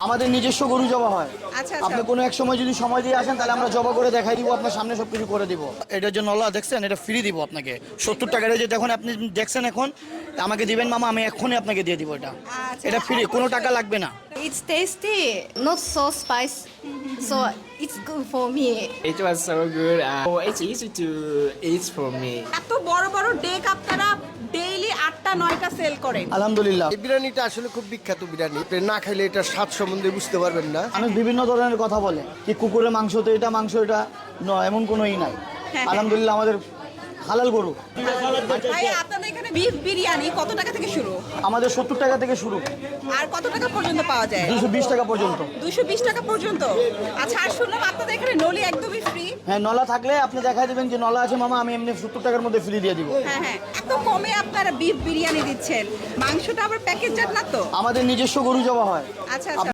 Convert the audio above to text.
আমাদের নিজস্ব গরু জবা হয়। আচ্ছা আপনি আচ্ছা কোনো এক সময় যদি সময় দিয়ে আসেন তাহলে আমরা জবা করে দেখাই দিব, আপনার সামনে সবকিছু করে দিব। এটার জন্য নলা দেখছেন, এটা ফ্রি দিব আপনাকে 70 টাকার। এই যে দেখুন আপনি দেখছেন এখন, আমাকে দিবেন মামা, আমি এক্ষুনি আপনাকে দিয়ে দিব। এটা আচ্ছা। এটা ফ্রি, কোনো টাকা লাগবে না। It's tasty, not so spicy, so it's good for me. It was so good. It's easy to eat for me. এত বড় বড় ডেক আপনারা ডেইলি 8টা 9টা সেল করেন। আলহামদুলিল্লাহ। এই বিরিয়ানিটা আসলে খুব বিখ্যাত বিরিয়ানি। আপনি না খাইলে এটার স্বাদ সম্বন্ধে বুঝতে পারবেন না। মানুষ বিভিন্ন ধরনের কথা বলে কি কুকুরের মাংস তো এটা মাংস এটা এমন কোনোই নাই। হ্যাঁ। আলহামদুলিল্লাহ আমাদের হালাল গরু। ভাই আপনাদের এখানে বিফ বিরিয়ানি কত টাকা থেকে শুরু আমাদের 70 টাকা থেকে শুরু, আর কত টাকা পর্যন্ত পাওয়া যায়? 220 টাকা পর্যন্ত। 220 টাকা পর্যন্ত। আচ্ছা, আর শুনলাম আপনাদের এখানে নলি একদমই ফ্রি। হ্যাঁ, নলা থাকলে আপনি দেখাই দেবেন যে নলা আছে মামা, আমি এমনি 70 টাকার মধ্যে ফ্রি দিয়ে দিব। হ্যাঁ হ্যাঁ, এত কমে আপনারা বিফ বিরিয়ানি দিচ্ছেন, মাংসটা আবার প্যাকেটজাত না তো? আমাদের নিজস্ব গরু জবা হয়। আচ্ছা আচ্ছা।